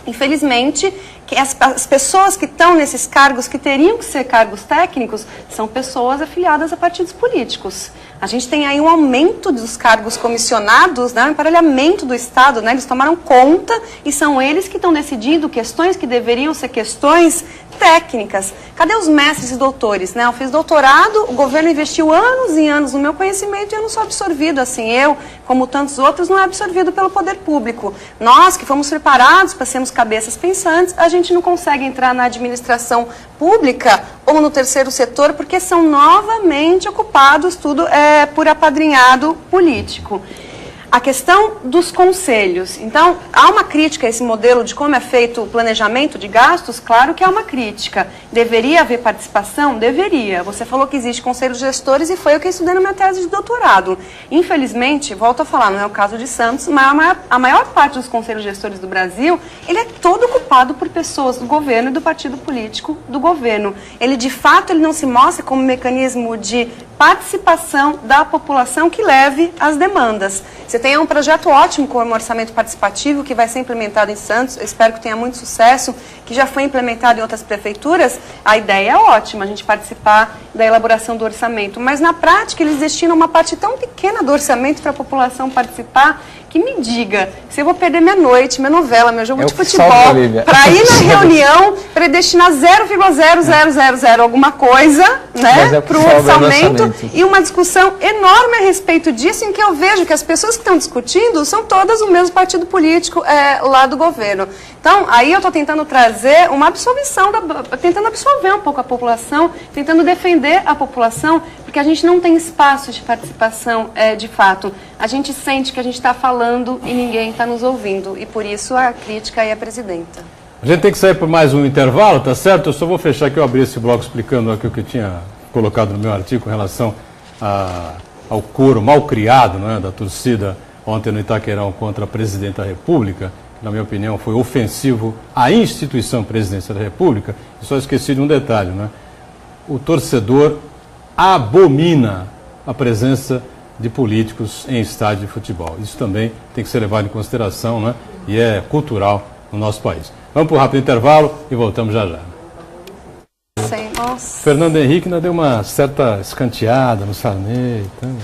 Infelizmente, que as pessoas que estão nesses cargos, que teriam que ser cargos técnicos, são pessoas afiliadas a partidos políticos. A gente tem aí um aumento dos cargos comissionados, né, um emparelhamento do Estado, né, eles tomaram conta e são eles que estão decidindo questões que deveriam ser questões técnicas. Cadê os mestres e doutores? Né? Eu fiz doutorado, o governo investiu anos e anos no meu conhecimento e eu não sou absorvido assim. Eu, como tantos outros, não é absorvido pelo poder público. Nós, que fomos preparados para sermos cabeças pensantes, a gente não consegue entrar na administração pública ou no terceiro setor porque são novamente ocupados tudo por apadrinhado político. A questão dos conselhos. Então, há uma crítica a esse modelo de como é feito o planejamento de gastos? Claro que há uma crítica. Deveria haver participação? Deveria. Você falou que existe conselhos gestores e foi o que eu estudei na minha tese de doutorado. Infelizmente, volto a falar, não é o caso de Santos, mas a maior parte dos conselhos gestores do Brasil, ele é todo ocupado por pessoas do governo e do partido político do governo. Ele, de fato, ele não se mostra como um mecanismo de participação da população que leve as demandas. Você tem um projeto ótimo como orçamento participativo que vai ser implementado em Santos, eu espero que tenha muito sucesso, que já foi implementado em outras prefeituras. A ideia é ótima, a gente participar da elaboração do orçamento, mas na prática eles destinam uma parte tão pequena do orçamento para a população participar, que me diga, se eu vou perder minha noite, minha novela, meu jogo de futebol, para ir na reunião, para destinar 0,0000 alguma coisa, né, para o orçamento, e uma discussão enorme a respeito disso, em que eu vejo que as pessoas que estão discutindo são todas o mesmo partido político lá do governo. Então, aí eu estou tentando trazer uma absolvição, tentando absolver um pouco a população, tentando defender a população, porque a gente não tem espaço de participação de fato. A gente sente que a gente está falando e ninguém está nos ouvindo, e por isso a crítica aí à presidenta. A gente tem que sair por mais um intervalo, tá certo? Eu só vou fechar aqui, eu abri esse bloco explicando aqui o que eu tinha colocado no meu artigo com relação ao coro mal criado, né, da torcida ontem no Itaquerão contra a presidenta da República, que na minha opinião foi ofensivo à instituição presidência da República. E só esqueci de um detalhe, né? O torcedor abomina a presença de políticos em estádio de futebol. Isso também tem que ser levado em consideração, né? E é cultural no nosso país. Vamos para o rápido intervalo e voltamos já já. Sim, nossa. Fernando Henrique ainda deu uma certa escanteada no Sarney. Então,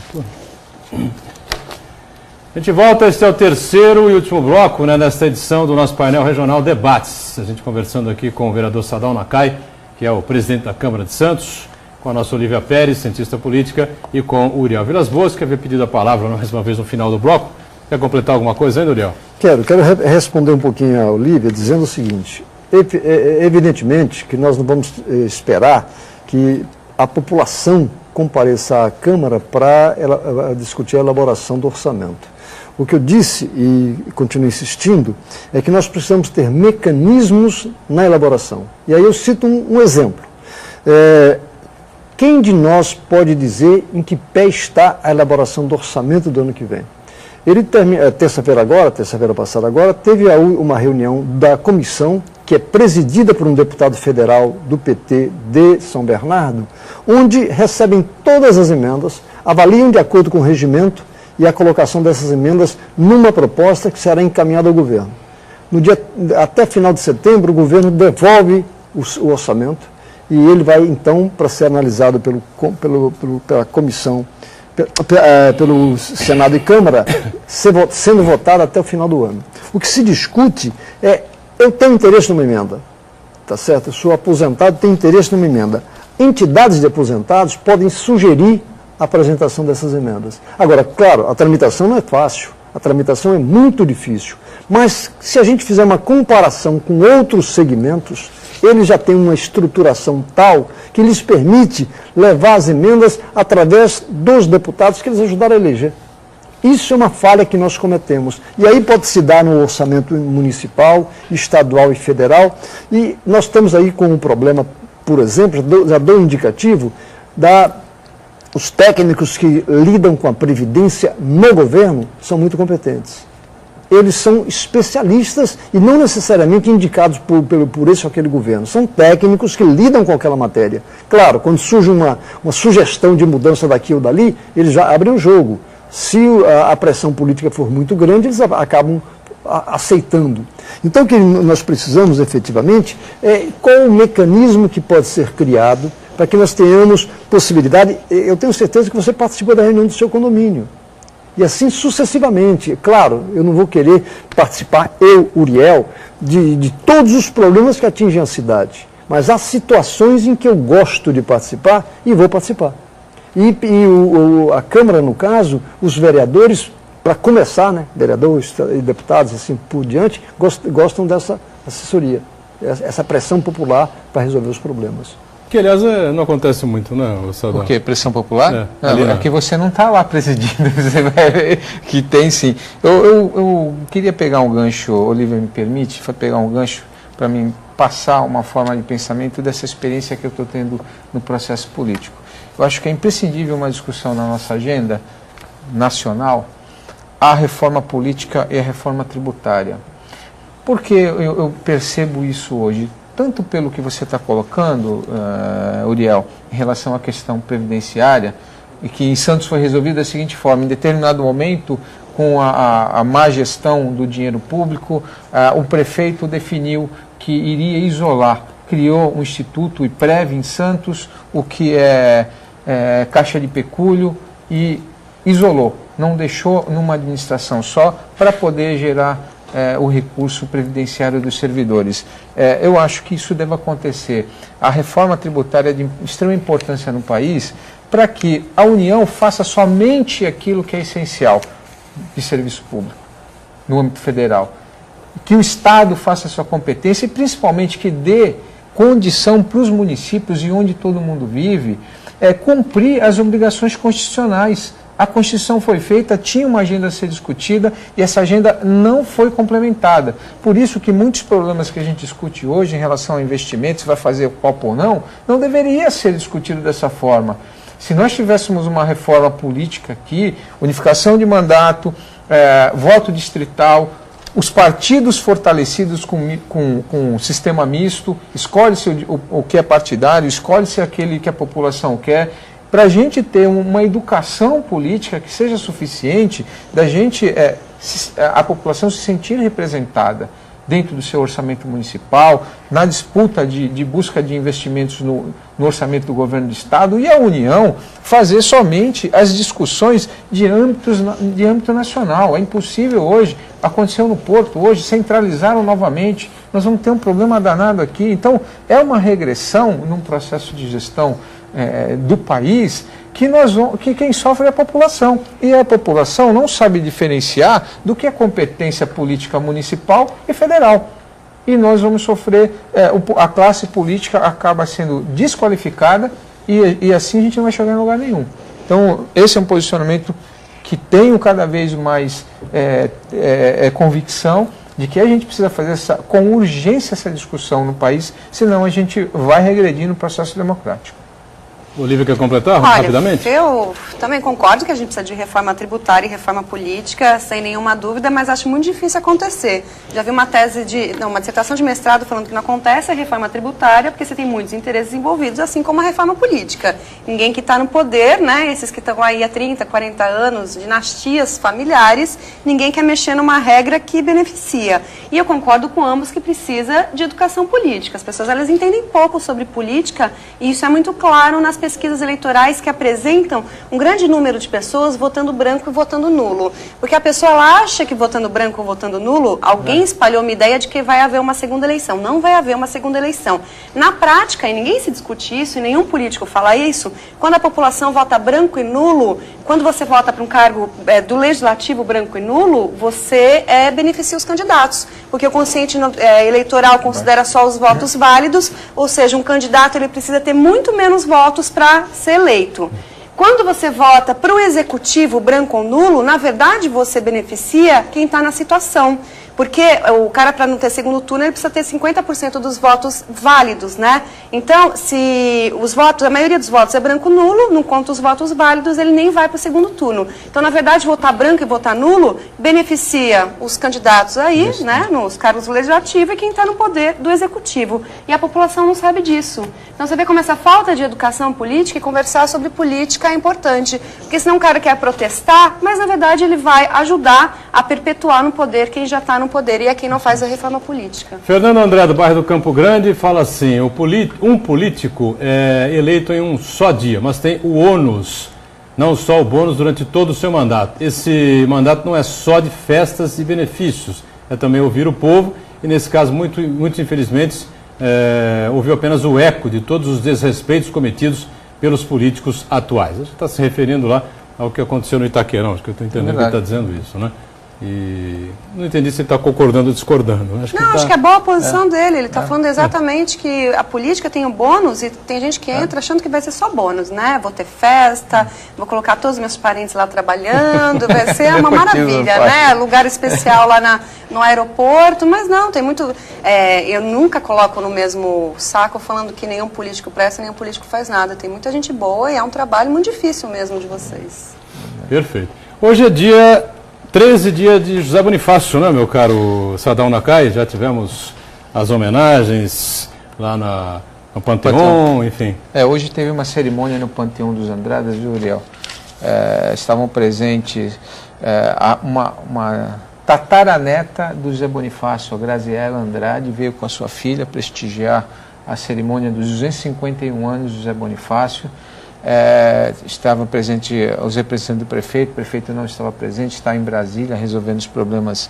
a gente volta, este é o terceiro e último bloco, né, nesta edição do nosso painel regional Debates. A gente conversando aqui com o vereador Sadal Nakai, que é o presidente da Câmara de Santos, com a nossa Olívia Pérez, cientista política, e com o Uriel Vilas Boas, que havia pedido a palavra mais uma vez no final do bloco. Quer completar alguma coisa ainda, Uriel? Quero responder um pouquinho a Olívia dizendo o seguinte: evidentemente que nós não vamos esperar que a população compareça à Câmara para discutir a elaboração do orçamento. O que eu disse e continuo insistindo é que nós precisamos ter mecanismos na elaboração. E aí eu cito um exemplo. Quem de nós pode dizer em que pé está a elaboração do orçamento do ano que vem? Ele terça-feira passada agora, teve uma reunião da comissão, que é presidida por um deputado federal do PT de São Bernardo, onde recebem todas as emendas, avaliam de acordo com o regimento e a colocação dessas emendas numa proposta que será encaminhada ao governo. Até final de setembro, o governo devolve o orçamento e ele vai, então, para ser analisado pela comissão, pelo Senado e Câmara, sendo votado até o final do ano. O que se discute é: eu tenho interesse numa emenda, tá certo? Eu sou aposentado, tenho interesse numa emenda. Entidades de aposentados podem sugerir a apresentação dessas emendas. Agora, claro, a tramitação não é fácil, a tramitação é muito difícil, mas se a gente fizer uma comparação com outros segmentos, eles já têm uma estruturação tal que lhes permite levar as emendas através dos deputados que eles ajudaram a eleger. Isso é uma falha que nós cometemos. E aí pode se dar no orçamento municipal, estadual e federal. E nós estamos aí com um problema, por exemplo, já dou um indicativo, os técnicos que lidam com a previdência no governo são muito competentes. Eles são especialistas e não necessariamente indicados por esse ou aquele governo. São técnicos que lidam com aquela matéria. Claro, quando surge uma sugestão de mudança daqui ou dali, eles já abrem o jogo. Se a pressão política for muito grande, eles acabam aceitando. Então, o que nós precisamos, efetivamente, é qual o mecanismo que pode ser criado para que nós tenhamos possibilidade. Eu tenho certeza que você participou da reunião do seu condomínio. E assim sucessivamente. Claro, eu não vou querer participar, Uriel, de todos os problemas que atingem a cidade. Mas há situações em que eu gosto de participar e vou participar. E a Câmara, no caso, os vereadores, para começar, né, vereadores e deputados, assim por diante, gostam dessa assessoria, essa pressão popular para resolver os problemas. Que, aliás, não acontece muito, né, Saldão? O quê? Pressão popular? Não, é que você não está lá presidindo, você vai ver que tem sim. Eu queria pegar um gancho, Olívia, me permite, pegar um gancho para mim passar uma forma de pensamento dessa experiência que eu estou tendo no processo político. Eu acho que é imprescindível uma discussão na nossa agenda nacional a reforma política e a reforma tributária. Por que eu percebo isso hoje? Tanto pelo que você está colocando, Uriel, em relação à questão previdenciária, e que em Santos foi resolvido da seguinte forma: em determinado momento, com a má gestão do dinheiro público, o prefeito definiu que iria isolar, criou um instituto IPREV em Santos, o que é caixa de pecúlio, e isolou, não deixou numa administração só para poder gerar o recurso previdenciário dos servidores. Eu acho que isso deve acontecer. A reforma tributária é de extrema importância no país para que a União faça somente aquilo que é essencial de serviço público no âmbito federal. Que o Estado faça a sua competência e principalmente que dê condição para os municípios e onde todo mundo vive cumprir as obrigações constitucionais. A Constituição foi feita, tinha uma agenda a ser discutida e essa agenda não foi complementada. Por isso que muitos problemas que a gente discute hoje em relação a investimentos, se vai fazer copo ou não deveria ser discutido dessa forma. Se nós tivéssemos uma reforma política aqui, unificação de mandato, voto distrital, os partidos fortalecidos com sistema misto, escolhe-se o que é partidário, escolhe-se aquele que a população quer, para a gente ter uma educação política que seja suficiente da gente, a população se sentir representada dentro do seu orçamento municipal, na disputa de busca de investimentos no orçamento do governo do Estado, e a União fazer somente as discussões de âmbito nacional. É impossível hoje, aconteceu no Porto hoje, centralizaram novamente, nós vamos ter um problema danado aqui. Então, é uma regressão num processo de gestão do país que quem sofre é a população. E a população não sabe diferenciar do que é competência política municipal e federal. E nós vamos sofrer, a classe política acaba sendo desqualificada e assim a gente não vai chegar em lugar nenhum. Então, esse é um posicionamento que tenho cada vez mais convicção de que a gente precisa fazer com urgência essa discussão no país, senão a gente vai regredir no processo democrático. Olívia, quer completar rapidamente? Eu também concordo que a gente precisa de reforma tributária e reforma política, sem nenhuma dúvida, mas acho muito difícil acontecer. Já vi uma dissertação de mestrado falando que não acontece a reforma tributária porque você tem muitos interesses envolvidos, assim como a reforma política. Ninguém que está no poder, né, esses que estão aí há 30, 40 anos, dinastias familiares, ninguém quer mexer numa regra que beneficia. E eu concordo com ambos que precisa de educação política. As pessoas, elas entendem pouco sobre política e isso é muito claro nas pesquisas eleitorais que apresentam um grande número de pessoas votando branco e votando nulo. Porque a pessoa ela acha que votando branco ou votando nulo, alguém espalhou uma ideia de que vai haver uma segunda eleição. Não vai haver uma segunda eleição. Na prática, e ninguém se discute isso, e nenhum político fala isso, quando a população vota branco e nulo, quando você vota para um cargo do legislativo branco e nulo, você beneficia os candidatos. Porque o consciente eleitoral considera só os votos válidos, ou seja, um candidato ele precisa ter muito menos votos para ser eleito. Quando você vota para o executivo branco ou nulo, na verdade você beneficia quem está na situação. Porque o cara, para não ter segundo turno, ele precisa ter 50% dos votos válidos, né? Então, se a maioria dos votos é branco nulo, não conta os votos válidos, ele nem vai para o segundo turno. Então, na verdade, votar branco e votar nulo beneficia os candidatos aí, isso, né, nos cargos do legislativo e quem está no poder do executivo. E a população não sabe disso. Então, você vê como essa falta de educação política e conversar sobre política é importante. Porque senão o cara quer protestar, mas, na verdade, ele vai ajudar a perpetuar no poder quem já está no poder e é quem não faz a reforma política. Fernando André, do bairro do Campo Grande, fala assim: um político é eleito em um só dia, mas tem o ônus, não só o bônus, durante todo o seu mandato. Esse mandato não é só de festas e benefícios, é também ouvir o povo e, nesse caso, muitos infelizmente, ouviu apenas o eco de todos os desrespeitos cometidos pelos políticos atuais. A gente está se referindo lá ao que aconteceu no Itaquerão, acho que eu estou entendendo que ele está dizendo isso, né? E não entendi se ele está concordando ou discordando. Acho que é boa a posição dele. Ele está falando exatamente que a política tem o bônus e tem gente que entra achando que vai ser só bônus, né? Vou ter festa, vou colocar todos os meus parentes lá trabalhando, vai ser uma maravilha, né? Lugar especial lá no aeroporto, mas não, tem muito... eu nunca coloco no mesmo saco falando que nenhum político presta, nenhum político faz nada. Tem muita gente boa e é um trabalho muito difícil mesmo de vocês. Perfeito. Hoje é dia 13, dia de José Bonifácio, né, meu caro Sadao Nakai? Já tivemos as homenagens lá no Panteão, enfim. Hoje teve uma cerimônia no Panteão dos Andradas, viu, Uriel? Estavam presentes uma tataraneta do José Bonifácio, a Graziela Andrade, veio com a sua filha prestigiar a cerimônia dos 251 anos do José Bonifácio. Estavam presentes os representantes do prefeito, o prefeito não estava presente, está em Brasília resolvendo os problemas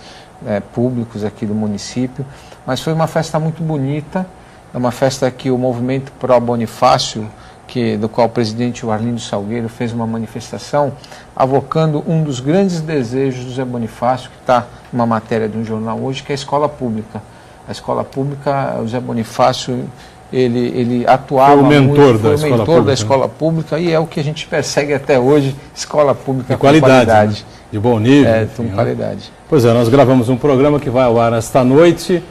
públicos aqui do município, mas foi uma festa muito bonita, é uma festa que o movimento pró-Bonifácio, do qual o presidente Arlindo Salgueiro fez uma manifestação, avocando um dos grandes desejos do José Bonifácio, que está numa matéria de um jornal hoje, que é a escola pública. A escola pública, o José Bonifácio, ele atuava foi o mentor, da escola pública, e é o que a gente persegue até hoje, escola pública de qualidade. Né? De bom nível. Com qualidade. Pois é, nós gravamos um programa que vai ao ar esta noite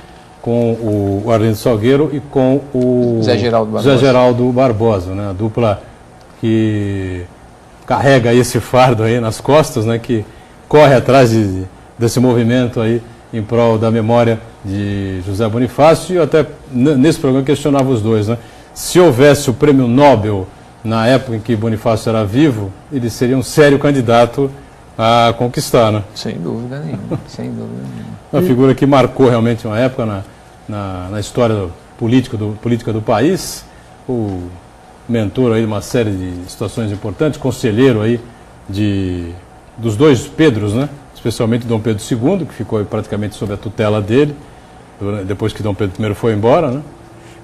com o Arlindo Salgueiro e com o Zé Geraldo Barbosa, né? A dupla que carrega esse fardo aí nas costas, né? Que corre atrás desse movimento aí em prol da memória de José Bonifácio. E eu até nesse programa questionava os dois, né? Se houvesse o prêmio Nobel na época em que Bonifácio era vivo, ele seria um sério candidato a conquistar, né? Sem dúvida nenhuma, sem dúvida nenhuma. Uma figura que marcou realmente uma época na história política do país, o mentor aí de uma série de situações importantes, conselheiro aí dos dois Pedros, né? Especialmente Dom Pedro II, que ficou praticamente sob a tutela dele, depois que Dom Pedro I foi embora, né?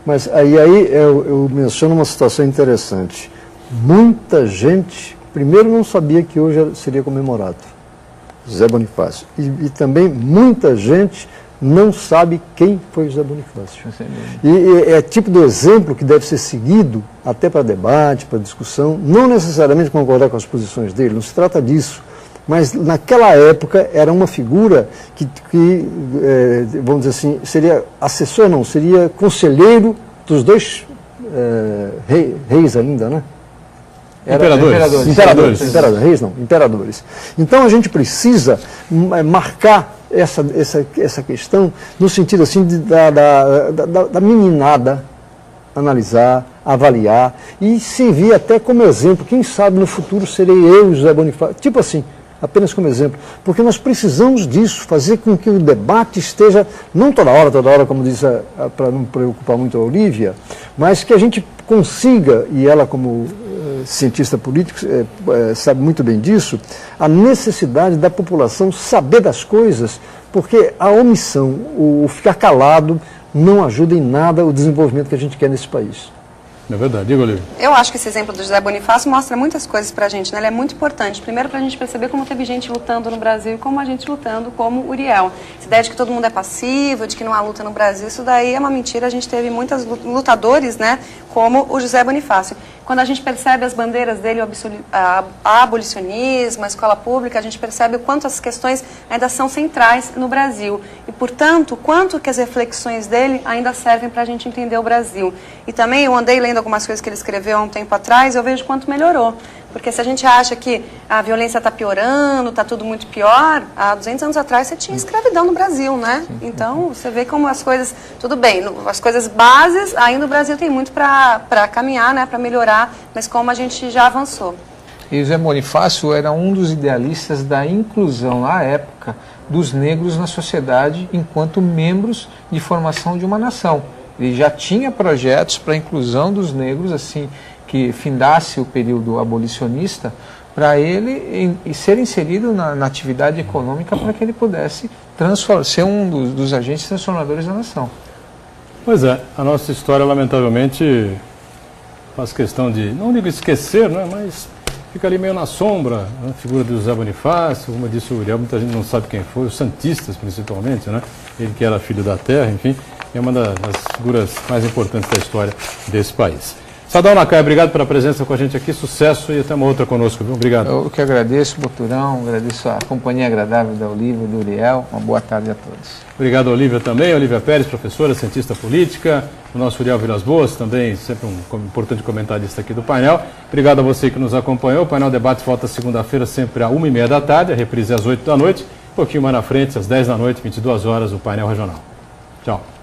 Mas aí eu menciono uma situação interessante. Muita gente, primeiro, não sabia que hoje seria comemorado José Bonifácio. E também muita gente não sabe quem foi José Bonifácio. E é tipo do exemplo que deve ser seguido até para debate, para discussão, não necessariamente concordar com as posições dele, não se trata disso. Mas naquela época era uma figura que vamos dizer assim, seria assessor, não, seria conselheiro dos dois reis ainda, né? Imperadores. Então a gente precisa marcar essa questão no sentido assim da meninada analisar, avaliar e servir até como exemplo. Quem sabe no futuro serei eu, José Bonifácio, tipo assim, apenas como exemplo, porque nós precisamos disso, fazer com que o debate esteja, não toda hora, como disse, para não preocupar muito a Olívia, mas que a gente consiga, e ela como cientista político sabe muito bem disso, a necessidade da população saber das coisas, porque a omissão, o ficar calado, não ajuda em nada o desenvolvimento que a gente quer nesse país. É verdade. Diga, Olívia. Eu acho que esse exemplo do José Bonifácio mostra muitas coisas pra gente, né? Ele é muito importante. Primeiro, pra gente perceber como teve gente lutando no Brasil e como a gente lutando como Uriel. Essa ideia de que todo mundo é passivo, de que não há luta no Brasil, isso daí é uma mentira. A gente teve muitos lutadores, né? Como o José Bonifácio. Quando a gente percebe as bandeiras dele, o abolicionismo, a escola pública, a gente percebe o quanto as questões ainda são centrais no Brasil. E, portanto, o quanto que as reflexões dele ainda servem para a gente entender o Brasil. E também eu andei lendo algumas coisas que ele escreveu há um tempo atrás, eu vejo quanto melhorou. Porque se a gente acha que a violência está piorando, está tudo muito pior, há 200 anos atrás você tinha escravidão no Brasil, né? Então, você vê como as coisas, tudo bem, as coisas bases, ainda o Brasil tem muito para caminhar, né, para melhorar, mas como a gente já avançou. E José Bonifácio era um dos idealistas da inclusão, à época, dos negros na sociedade enquanto membros de formação de uma nação. Ele já tinha projetos para a inclusão dos negros, assim, que findasse o período abolicionista, para ele ser inserido na atividade econômica para que ele pudesse ser um dos agentes transformadores da nação. Pois é, a nossa história, lamentavelmente, faz questão de, não digo esquecer, né, mas fica ali meio na sombra, né? A figura do José Bonifácio, como disse o Uriel, muita gente não sabe quem foi, os santistas principalmente, né? Ele que era filho da terra, enfim, é uma das figuras mais importantes da história desse país. Sadal Nakaya, obrigado pela presença com a gente aqui, sucesso e até uma outra conosco, viu? Obrigado. Eu que agradeço, Boturão, agradeço a companhia agradável da Olívia e do Uriel. Uma boa tarde a todos. Obrigado, Olívia, também. Olívia Pérez, professora, cientista política. O nosso Uriel Vilas Boas, também sempre um importante comentarista aqui do painel. Obrigado a você que nos acompanhou. O Painel Debates volta segunda-feira, sempre às 1h30 da tarde, a reprise às 8 da noite. Um pouquinho mais na frente, às 10 da noite, 22 horas, o painel regional. Tchau.